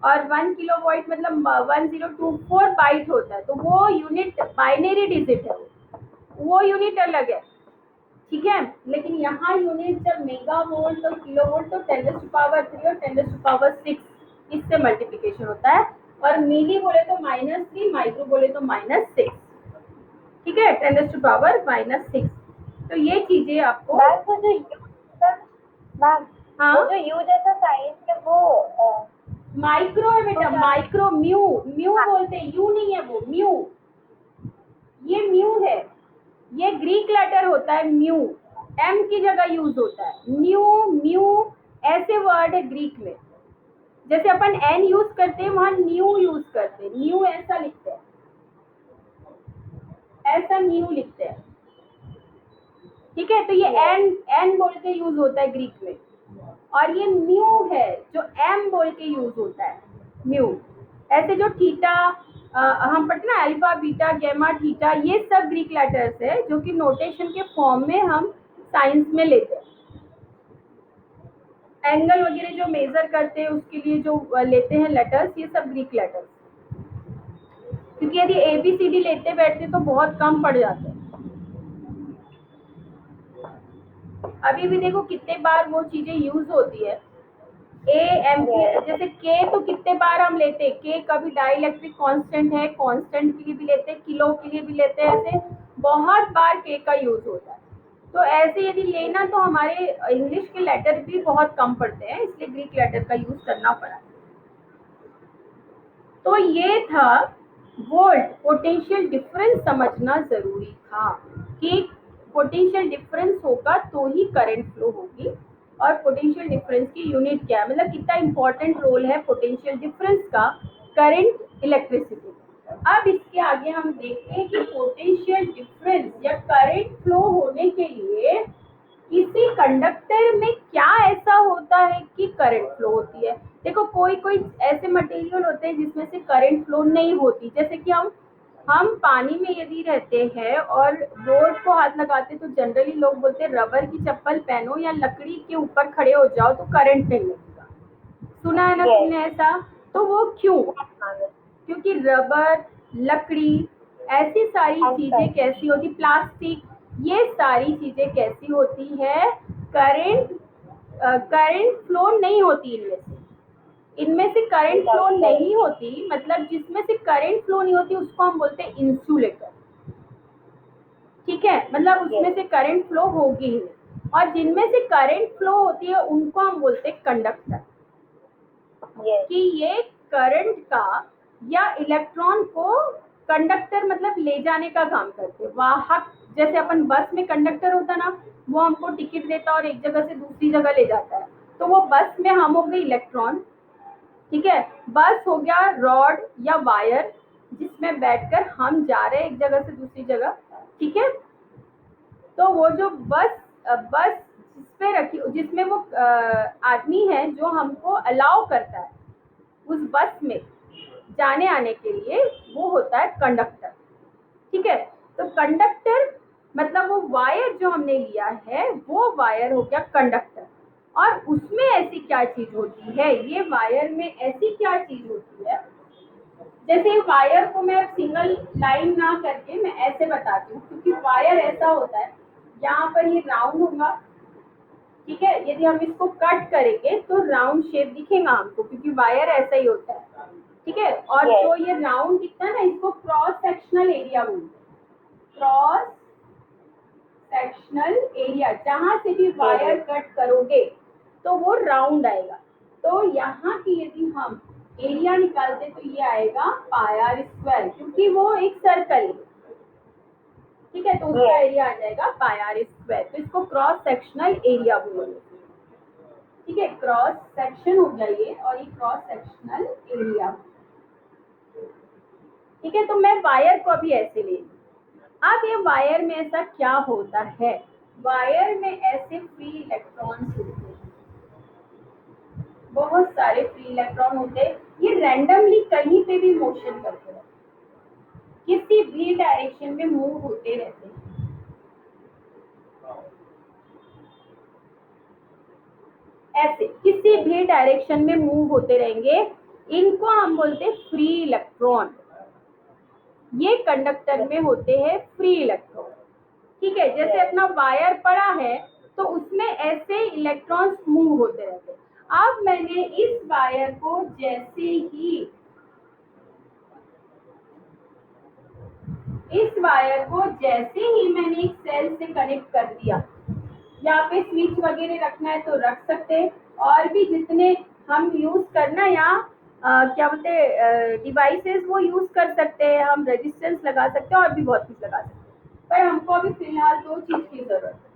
और 1 किलोबाइट मतलब 1024 बाइट होता है। तो वो यूनिट बाइनरी डिजिट है, वो यूनिट अलग है। ठीक है, लेकिन यहाँ यूनिट जब मेगा वोल्ट और किलो वोल्ट तो 10⁻³ और 10⁻6 इससे मल्टीप्लिकेशन होता है, और मिली बोले तो -3, माइक्रो बोले तो -6। ठीक है, 10⁻⁻6। तो ये चीजें आपको, मैम वो जो मैम हाँ, वो जो यू जैसा साइंस है वो माइक्रो है बेटा, माइक्रो, म्यू, म्यू बोलते हैं, यू नहीं है वो, म्यू, ये म्यू है। ये ग्रीक लेटर होता है म्यू, एम की जगह यूज होता है, न्यू, म्यू, ऐसे वर्ड है ग्रीक में। जैसे अपन एन यूज करते हैं वहां न्यू यूज करते हैं, न्यू ऐसा लिखते हैं, ऐसा न्यू लिखते हैं। ठीक है, तो ये एन, एन बोल के यूज होता है ग्रीक में, और ये म्यू है जो एम बोल के यूज होता है, म्यू। ऐसे जो थीटा हम पढ़ते ना, अल्फा, बीटा, गैमा, थीटा, ये सब ग्रीक लेटर्स है जो कि नोटेशन के फॉर्म में हम साइंस में लेते हैं। एंगल वगैरह जो मेजर करते हैं उसके लिए जो लेते हैं लेटर्स, ये सब ग्रीक लेटर्स। क्योंकि यदि ABCD लेते बैठते तो बहुत कम पड़ जाते हैं। अभी भी देखो कितने बार वो चीजें यूज होती है, AM, जैसे K तो कितने बार हम लेते हैं, K कभी डाइलेक्ट्रिक कांस्टेंट है, कांस्टेंट के लिए भी लेते हैं, किलो के लिए भी लेते हैं, ऐसे बहुत बार K का यूज होता है। तो ऐसे यदि लेना तो हमारे इंग्लिश के लेटर भी बहुत कम पड़ते हैं, इसलिए ग्रीक लेटर का यूज करना पड़ा। तो ये था वोल्ट, पोटेंशियल डिफरेंस समझना जरूरी था कि पोटेंशियल डिफरेंस होगा तो ही करंट फ्लो होगी। और पोटेंशियल डिफरेंस की यूनिट क्या है, मतलब कितना इंपॉर्टेंट रोल है पोटेंशियल डिफरेंस का करंट इलेक्ट्रिसिटी। अब इसके आगे हम देखते हैं कि पोटेंशियल डिफरेंस या करंट फ्लो होने के लिए किसी कंडक्टर में क्या ऐसा होता है कि करंट फ्लो होती है। देखो कोई कोई ऐसे मटेरियल होते हैं जिसमें से करंट फ्लो नहीं होती, जैसे कि हम पानी में यदि रहते हैं और बोर्ड को हाथ लगाते तो जनरली लोग बोलते हैं रबर की चप्पल पहनो या लकड़ी के ऊपर खड़े हो जाओ तो करंट नहीं लगेगा। सुना है ना Yes. तुमने ऐसा? तो वो क्यों? क्योंकि रबर, लकड़ी, ऐसी सारी चीजें कैसी होती, प्लास्टिक, ये सारी चीजें कैसी होती है, करंट फ्लो नहीं होती इनमें से करंट फ्लो नहीं होती, मतलब जिसमें से करंट फ्लो नहीं होती उसको हम बोलते हैं इंसुलेटर। ठीक है, मतलब उसमें से करंट फ्लो होगी ही नहीं, और जिनमें से करंट फ्लो होती है उनको हम बोलते हैं कंडक्टर। कि ये करंट का या इलेक्ट्रॉन को कंडक्टर मतलब ले जाने का काम करते हैं, वाहक। जैसे अपन बस में कंडक्टर होता ना, वो हमको टिकट देता और एक जगह से दूसरी जगह ले जाता है, तो वो बस में हम हो गए इलेक्ट्रॉन। ठीक है, बस हो गया रॉड या वायर जिसमें बैठकर हम जा रहे हैं एक जगह से दूसरी जगह। ठीक है, तो वो जो बस जिसपे रखी, जिसमें वो आदमी है जो हमको अलाउ करता है उस बस में जाने आने के लिए, वो होता है कंडक्टर। ठीक है, तो कंडक्टर मतलब वो वायर जो हमने लिया है वो वायर हो गया कंडक्टर। और उसमें ऐसी क्या चीज होती है, ये वायर में ऐसी क्या चीज होती है, जैसे वायर को मैं सिंगल लाइन ना करके मैं ऐसे बताती हूँ, क्योंकि वायर ऐसा होता है, यहाँ पर ये राउंड होगा। ठीक है, यदि हम इसको कट करेंगे तो राउंड शेप दिखेगा हमको, क्योंकि वायर ऐसा ही होता है। ठीक है, और जो ये राउंड दिखता है ना, इसको क्रॉस सेक्शनल एरिया बोलते हैं। क्रॉस सेक्शनल एरिया, जहां से भी वायर कट करोगे तो वो राउंड आएगा। तो यहाँ की यदि हम एरिया निकालते तो ये आएगा पाई आर स्क्वायर, क्योंकि वो एक सर्कल है। ठीक है, तो उसका एरिया आ जाएगा पाई आर स्क्वायर, तो इसको क्रॉस सेक्शनल एरिया बोलेंगे। ठीक है, क्रॉस सेक्शन हो गया ये, और ये क्रॉस सेक्शनल एरिया। ठीक है, तो मैं वायर को अभी ऐसे ले लूं। अब ये वायर में ऐसा क्या होता है, वायर में ऐसे फ्री इलेक्ट्रॉन्स होते हैं, बहुत सारे फ्री इलेक्ट्रॉन होते हैं। ये रैंडमली कहीं पे भी मोशन करते हैं, किसी भी डायरेक्शन में मूव होते रहते हैं। ऐसे किसी भी डायरेक्शन में मूव होते रहेंगे, इनको हम बोलते हैं फ्री इलेक्ट्रॉन। ये कंडक्टर में होते हैं फ्री इलेक्ट्रॉन। ठीक है, जैसे अपना वायर पड़ा है तो उसमें ऐसे इलेक्ट्रॉन्स मूव होते रहते हैं। अब मैंने इस वायर को जैसे ही मैंने एक सेल से कनेक्ट कर दिया, यहाँ पे स्विच वगैरह रखना है तो रख सकते हैं, और भी जितने हम यूज करना यहाँ क्या बोलते हैं डिवाइसेस वो यूज कर सकते हैं, हम रेजिस्टेंस लगा सकते हैं और भी बहुत कुछ लगा सकते हैं, पर हमको अभी फिलहाल दो चीज की जरूरत है।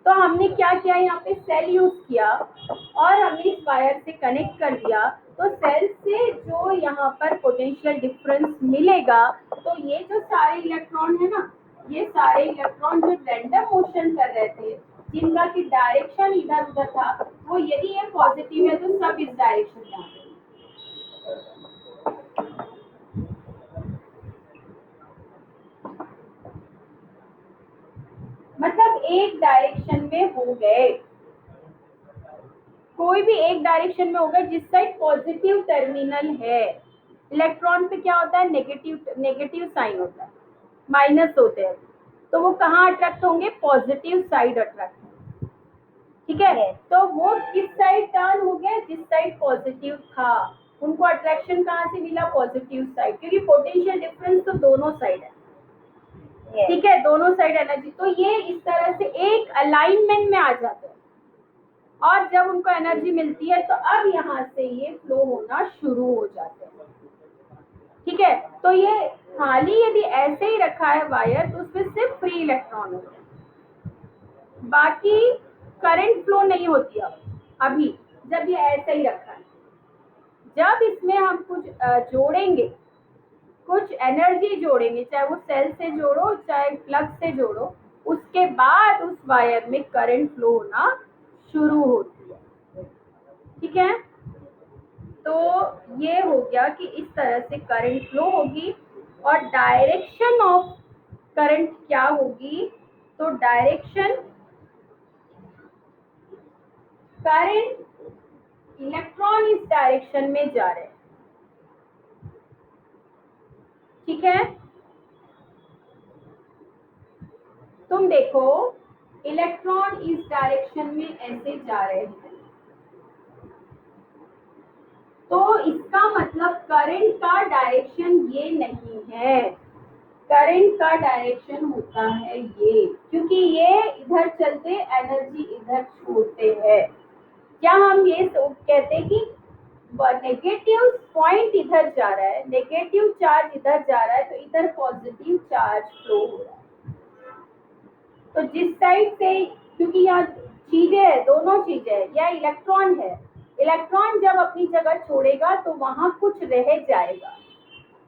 तो हमने क्या किया, यहाँ पे सेल यूज किया और हमने इस वायर से कनेक्ट कर दिया, तो सेल से जो यहाँ पर पोटेंशियल डिफरेंस मिलेगा, तो ये जो सारे इलेक्ट्रॉन है ना, ये सारे इलेक्ट्रॉन जो रैंडम मोशन कर रहे थे, जिनका की डायरेक्शन इधर उधर था, वो यदि ये पॉजिटिव है तो सब इस डायरेक्शन में आ गए। मतलब एक डायरेक्शन में हो गए, कोई भी एक डायरेक्शन में होगा जिस साइड पॉजिटिव टर्मिनल है। इलेक्ट्रॉन पे क्या होता है, नेगेटिव साइन होता है, माइनस होते हैं, तो वो कहाँ अट्रैक्ट होंगे, पॉजिटिव साइड अट्रैक्ट होंगे। ठीक है, तो वो किस साइड टर्न हो गया, जिस साइड पॉजिटिव था, उनको अट्रैक्शन कहाँ से मिला, पॉजिटिव साइड, क्योंकि पोटेंशियल डिफरेंस तो दोनों साइड है। ठीक है, दोनों साइड एनर्जी, तो ये इस तरह से एक अलाइनमेंट में आ जाते हैं, और जब उनको एनर्जी मिलती है तो अब यहाँ से ये फ्लो होना शुरू हो जाते हैं। ठीक है, तो ये खाली यदि ऐसे ही रखा है वायर तो उसमें सिर्फ फ्री इलेक्ट्रॉन होते हैं, बाकी करंट फ्लो नहीं होती अब अभी, जब ये ऐसा ही रखा है। जब इसमें हम कुछ जोड़ेंगे, कुछ एनर्जी जोड़ेंगे, चाहे वो सेल से जोड़ो चाहे प्लग से जोड़ो, उसके बाद उस वायर में करंट फ्लो होना शुरू होती है। ठीक है, तो ये हो गया कि इस तरह से करंट फ्लो होगी। और डायरेक्शन ऑफ करंट क्या होगी, तो डायरेक्शन, करंट, इलेक्ट्रॉन इस डायरेक्शन में जा रहे हैं। ठीक है, तुम देखो इलेक्ट्रॉन इस डायरेक्शन में ऐसे जा रहे हैं, तो इसका मतलब करंट का डायरेक्शन ये नहीं है, करंट का डायरेक्शन होता है ये, क्योंकि ये इधर चलते एनर्जी इधर छोड़ते हैं। क्या हम ये कहते हैं कि नेगेटिव पॉइंट इधर जा रहा है, नेगेटिव चार्ज इधर जा रहा है, तो इधर पॉजिटिव चार्ज फ्लो हो रहा है। तो जिस साइड से, क्योंकि यहाँ चीजें है, दोनों चीजें है, या इलेक्ट्रॉन है, इलेक्ट्रॉन जब अपनी जगह छोड़ेगा तो वहां कुछ रह जाएगा,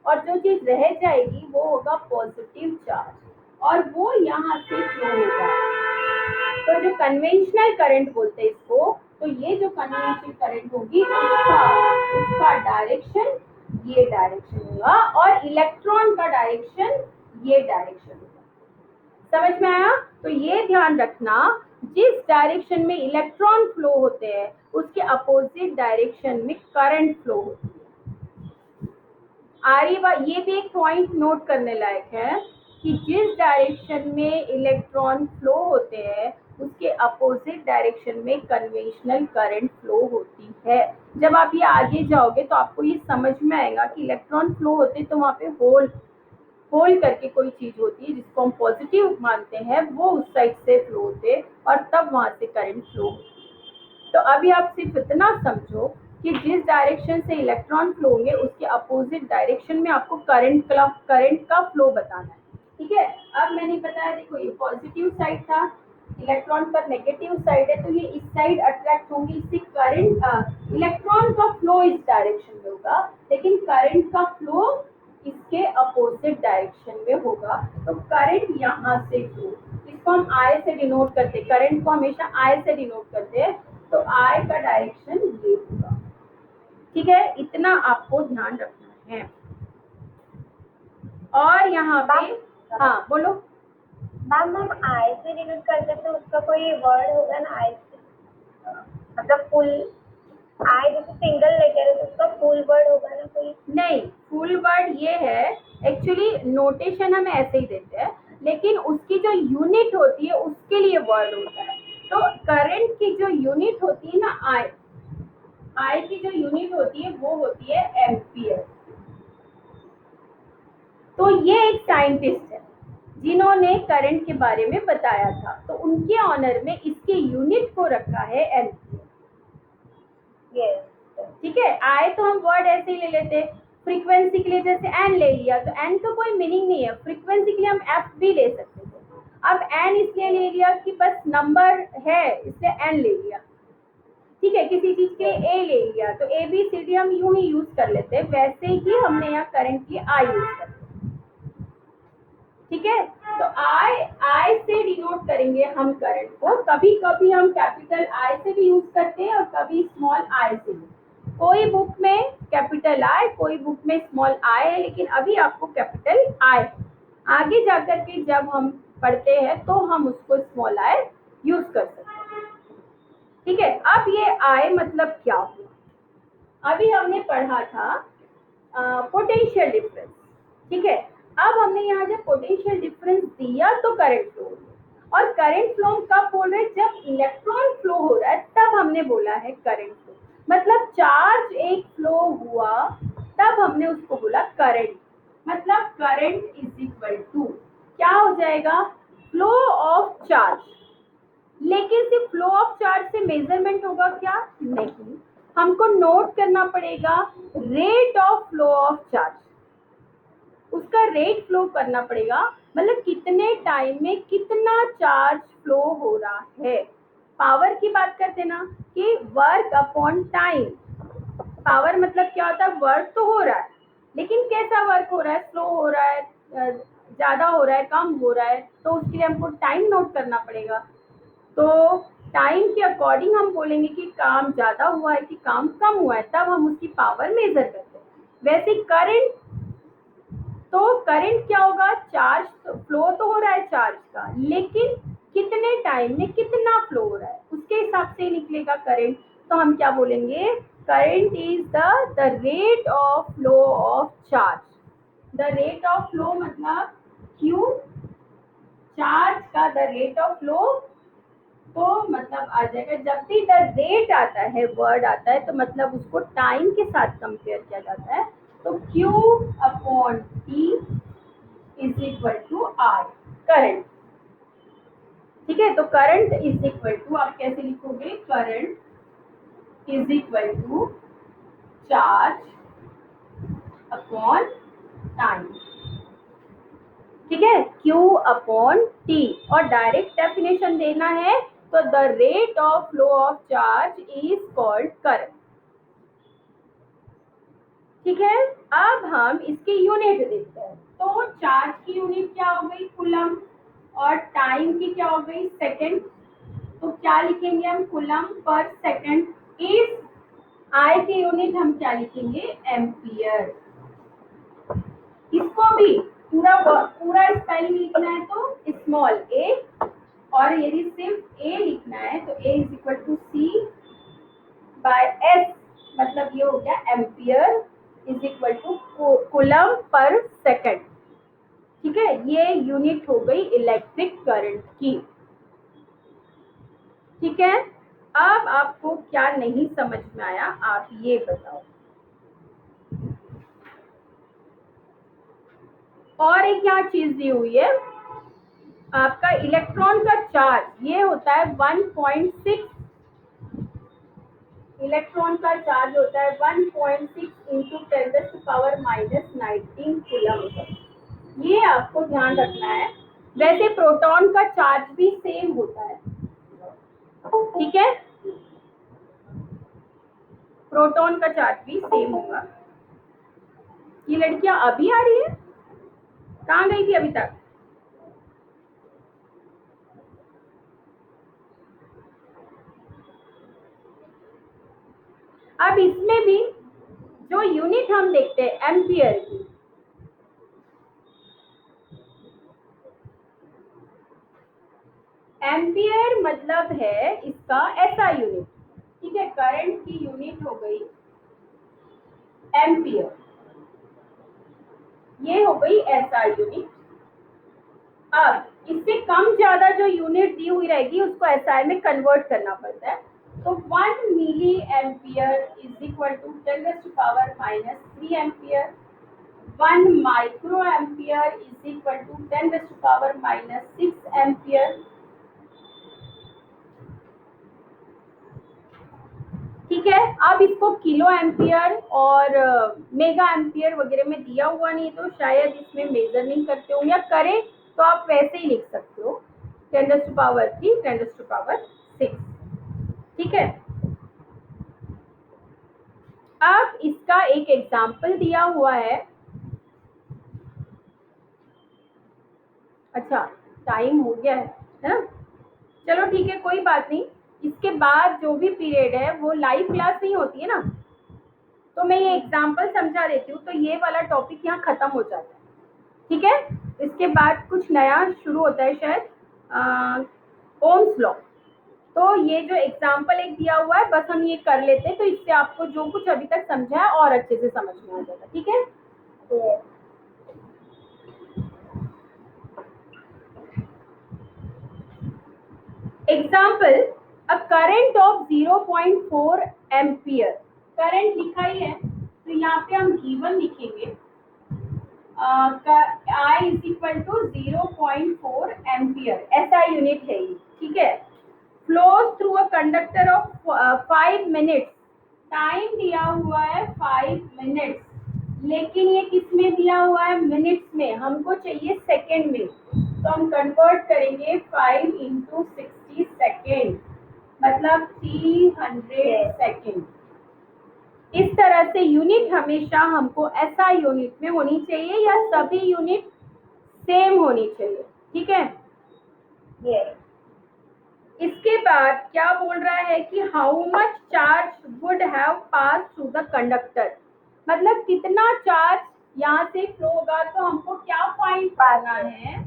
और जो चीज रह जाएगी वो होगा पॉजिटिव चार्ज, और वो यहाँ से फ्लो होगा। तो जो कन्वेंशनल करंट बोलते हैं इसको, तो ये जो कन्वेंशनल करंट होगी उसका डायरेक्शन ये डायरेक्शन होगा, और इलेक्ट्रॉन का डायरेक्शन ये डायरेक्शन होगा। समझ में आया? तो ये ध्यान रखना, जिस डायरेक्शन में इलेक्ट्रॉन फ्लो होते हैं उसके अपोजिट डायरेक्शन में करंट फ्लो होती है। आ रही बात? ये भी एक पॉइंट नोट करने लायक है कि जिस डायरेक्शन में इलेक्ट्रॉन फ्लो होते हैं उसके अपोजिट डायरेक्शन में कन्वेंशनल करंट फ्लो होती है। जब आप ये आगे जाओगे तो आपको ये समझ में आएगा कि इलेक्ट्रॉन फ्लो होते तो वहां पे होल्ड करके कोई चीज होती है जिसको हम पॉजिटिव मानते हैं, वो उस साइड से फ्लो होते और तब वहां से करंट फ्लो होती। तो अभी आप सिर्फ इतना समझो कि जिस डायरेक्शन से इलेक्ट्रॉन फ्लो होंगे उसके अपोजिट डायरेक्शन में आपको करंट का फ्लो बताना है। ठीक है, अब मैंने बताया, देखो ये पॉजिटिव साइड था, इलेक्ट्रॉन पर नेगेटिव साइड है, तो ये इस साइड अट्रैक्ट होंगे, इससे करंट, इलेक्ट्रॉन का फ्लो इस डायरेक्शन में होगा, लेकिन करंट का फ्लो इसके अपोजिट डायरेक्शन में होगा। तो करंट यहाँ से फ्लो, इसको हम आई से डिनोट करते हैं, करंट को हमेशा आई से डिनोट करते हैं, तो आई का डायरेक्शन ये होगा। ठीक है, इतना आपको ध्यान रखना है। और यहाँ पे, हाँ बोलो मैम, हम आई से डिनोट करते तो उसका कोई वर्ड होगा ना, आई से, मतलब फुल आई, जैसे सिंगल लेटर है तो उसका फुल वर्ड होगा ना कोई? नहीं, फुल वर्ड ये है, एक्चुअली नोटेशन हम ऐसे ही देते हैं, लेकिन उसकी जो यूनिट होती है उसके लिए वर्ड होता है। तो करंट की जो यूनिट होती है ना, आई की जो यूनिट होती है वो होती है एम्पियर। तो ये एक साइंटिस्ट है जिन्होंने करंट के बारे में बताया था, तो उनके ऑनर में इसके यूनिट को रखा है एम्पियर। ठीक है, आई तो हम वर्ड ऐसे ही ले लेते हैं, फ्रीक्वेंसी के लिए जैसे एन ले लिया, तो एन तो कोई मीनिंग नहीं है, फ्रीक्वेंसी के लिए हम एफ भी ले सकते थे। अब एन इसलिए ले लिया कि बस नंबर है इसलिए एन ले लिया। ठीक है, किसी चीज के लिए ए ले लिया, तो ए बी सी डी हम यूं ही यूज कर लेते हैं, वैसे ही हमने यहाँ करंट के आई यूज कर लिया। ठीक है, तो आई से डिनोट करेंगे हम करंट को, कभी कभी हम कैपिटल आई से भी यूज करते हैं और कभी स्मॉल आई से भी। कोई बुक में कैपिटल आई, कोई बुक में स्मॉल आई है, लेकिन अभी आपको कैपिटल आई, आगे जाकर के जब हम पढ़ते हैं तो हम उसको स्मॉल आई यूज कर सकते हैं। ठीक है, अब ये आई मतलब क्या हुआ, अभी हमने पढ़ा था पोटेंशियल डिफरेंस। ठीक है, अब हमने यहाँ जब पोटेंशियल डिफरेंस दिया तो करंट फ्लो, और करंट फ्लो कब बोल रहे हैं, जब इलेक्ट्रॉन फ्लो हो रहा है तब हमने बोला है करंट फ्लो, मतलब चार्ज एक फ्लो हुआ तब हमने उसको बोला करंट। मतलब करंट इज इक्वल टू क्या हो जाएगा, फ्लो ऑफ चार्ज। लेकिन सिर्फ फ्लो ऑफ चार्ज से मेजरमेंट होगा क्या, नहीं, हमको नोट करना पड़ेगा rate of flow of charge, उसका रेट फ्लो करना पड़ेगा, मतलब कितने टाइम में कितना चार्ज फ्लो हो रहा है। पावर की बात करते ना कि वर्क अपॉन टाइम, पावर मतलब क्या होता है, वर्क तो हो रहा है लेकिन कैसा वर्क हो रहा है, स्लो हो रहा है, ज्यादा हो रहा है, कम हो रहा है, तो उसके लिए हमको टाइम नोट करना पड़ेगा। तो टाइम के अकॉर्डिंग हम बोलेंगे कि काम ज्यादा हुआ है कि काम कम हुआ है, तब हम उसकी पावर मेजर करते हैं। वैसे करंट, तो करंट क्या होगा, चार्ज फ्लो तो हो रहा है चार्ज का, लेकिन कितने टाइम में कितना फ्लो हो रहा है उसके हिसाब से निकलेगा करंट। तो हम क्या बोलेंगे, current is the rate of flow of charge. The rate of flow मतलब क्यू, चार्ज का द रेट ऑफ फ्लो, तो मतलब आ जाएगा, जब भी द रेट आता है, वर्ड आता है, तो मतलब उसको टाइम के साथ कंपेयर किया जाता है। तो Q upon T is equal to R, current. ठीक है, तो करंट इज इक्वल टू, आप कैसे लिखोगे, current is equal to charge upon time. ठीक है, Q अपॉन T, और डायरेक्ट डेफिनेशन देना है तो the rate of flow of charge is called current. ठीक है, अब हम इसकी यूनिट देखते हैं। तो चार्ज की यूनिट क्या हो गई, कूलम, और टाइम की क्या हो गई, सेकंड। तो क्या लिखेंगे हम, कूलम पर सेकंड। इस आई की यूनिट हम क्या लिखेंगे, एम्पियर। इसको भी पूरा पूरा स्पेलिंग लिखना है तो स्मॉल ए, और यदि सिर्फ ए लिखना है तो A is equal to C by S, मतलब ये हो गया ampere is equal to coulomb per second. ठीक है, ये यूनिट हो गई इलेक्ट्रिक करंट की। ठीक है, अब आपको क्या नहीं समझ में आया आप ये बताओ। और एक यहाँ चीज दी हुई है, आपका इलेक्ट्रॉन का चार्ज ये होता है 1.6, इलेक्ट्रॉन का चार्ज होता है 1.6 इंटू 10⁻⁻19 कूलम। ये आपको ध्यान रखना है। वैसे प्रोटॉन का चार्ज भी सेम होता है। ठीक है, प्रोटॉन का चार्ज भी सेम होगा। ये लड़कियां अभी आ रही है, कहाँ गई थी अभी तक। अब इसमें भी जो यूनिट हम देखते हैं एम्पियर की, एम्पियर मतलब है इसका एसआई यूनिट। ठीक है, करंट की यूनिट हो गई एम्पियर, ये हो गई एसआई यूनिट। अब इससे कम ज्यादा जो यूनिट दी हुई रहेगी उसको एसआई में कन्वर्ट करना पड़ता है। तो 1 milli ampere is equal to 10⁻³ ampere, 1 micro ampere is equal to 10⁻⁻6 ampere. ठीक है, अब इसको किलो एम्पियर और मेगा एम्पियर वगैरह में दिया हुआ नहीं, तो शायद इसमें मेजर नहीं करते हो, या करें तो आप वैसे ही लिख सकते हो 10⁻³ 10⁻6। ठीक है, अब इसका एक एग्जाम्पल दिया हुआ है। अच्छा, टाइम हो गया है ना, चलो ठीक है, कोई बात नहीं। इसके बाद जो भी पीरियड है वो लाइव क्लास नहीं होती है ना, तो मैं ये एग्जाम्पल समझा देती हूँ, तो ये वाला टॉपिक यहाँ खत्म हो जाता है। ठीक है, इसके बाद कुछ नया शुरू होता है शायद, ओम्स लॉ। तो ये जो एग्जाम्पल एक दिया हुआ है बस हम ये कर लेते हैं, तो इससे आपको जो कुछ अभी तक समझा है और अच्छे से समझ में आ जाएगा। ठीक है, तो example, a current of 0.4 ampere, current लिखा ही है तो यहाँ पे हम गिवन लिखेंगे, I is equal to 0.4 ampere, ऐसा यूनिट है ये। ठीक है, flows through a conductor of 5 minutes, time दिया हुआ है 5 मिनट्स, लेकिन ये किस में दिया हुआ है, मिनट्स में, हमको चाहिए सेकेंड में, तो हम कन्वर्ट करेंगे 5 इंटू 60 सेकेंड। मतलब 300 सेकेंड। इस तरह से यूनिट हमेशा हमको ऐसा यूनिट में होनी चाहिए या सभी यूनिट सेम होनी चाहिए, ठीक है। Yes. इसके बाद क्या बोल रहा है कि how much charge would have pass through the conductor, मतलब कितना चार्ज यहाँ से फ्लो होगा। तो हमको क्या फाइंड करना है,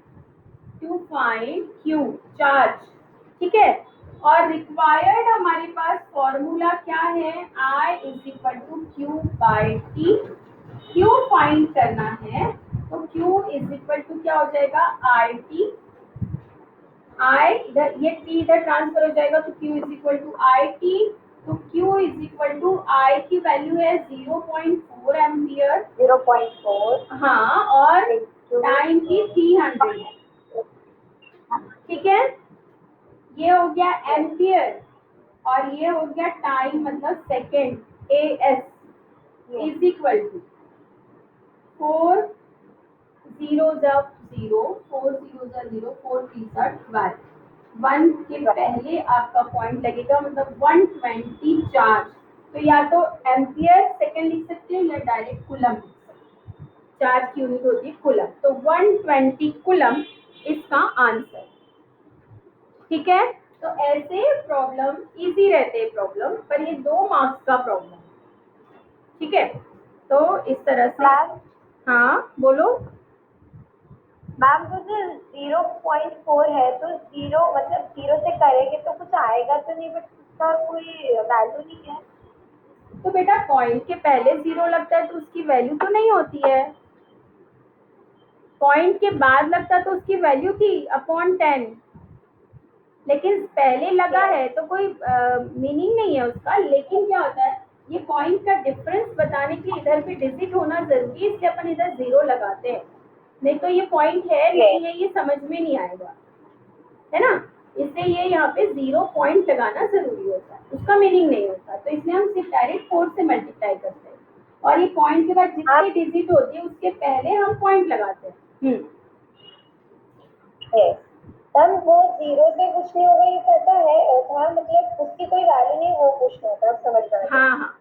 टू फाइंड क्यू चार्ज, ठीक है। और रिक्वायर्ड हमारे पास फॉर्मूला क्या है, I is equal to Q by T. Q find करना है तो क्यू इज इक्वल टू क्या हो जाएगा, आई टी। आई इधर ये टी इधर ट्रांसफर हो जाएगा तो Q is equal to I T. तो Q is equal to I की वैल्यू है 0.4 एम्पियर। 0.4 हाँ, और टाइम की 300 है, ठीक है। ये हो गया एम्पियर और ये हो गया टाइम मतलब second, A S is equal to 4 0 0 4 0 0 4 3 12। 1 के पहले आपका पॉइंट लगेगा मतलब 120 चार्ज। तो या तो एम्पियर सेकेंड लिख सकते हैं या डायरेक्ट कुलम। चार्ज की यूनिट होती है कुलम, तो 120 कुलम इसका आंसर, ठीक है। तो ऐसे प्रॉब्लम इजी रहते हैं प्रॉब्लम, पर ये 2 मार्क्स का प्रॉब्लम, ठीक है। तो इस तरह से, मैम हाँ बोलो। मैम तो जो 0.4 है तो जीरो मतलब जीरो से करेंगे तो कुछ आएगा तो नहीं, बट उसका कोई वैल्यू नहीं है। तो बेटा पॉइंट के पहले 0 लगता है तो उसकी वैल्यू तो नहीं होती है, पॉइंट के बाद लगता तो उसकी वैल्यू थी अपॉन 10, लेकिन पहले लगा है तो कोई मीनिंग नहीं है उसका। लेकिन क्या होता है, ये पॉइंट का डिफरेंस बताने के लिए इधर भी डिजिट होना जरूरी है, इसलिए अपन इधर 0 लगाते हैं। नहीं तो ये पॉइंट है नहीं है ये समझ में नहीं आएगा, है ना। इसलिए ये यहाँ पे 0 पॉइंट लगाना जरूरी होता है, उसका मीनिंग नहीं होता। तो इसलिए हम सिर्फ डायरेक्ट 4 से मल्टीप्लाई करते हैं और ये पॉइंट के बाद जितनी डिजिट होती है उसके पहले हम पॉइंट लगाते हैं। मैम वो जीरो से कुछ नहीं होगा ये पता है, था मतलब उसकी कोई वैल्यू नहीं, वो पूछना था, अब समझ में आ गया। हाँ हाँ,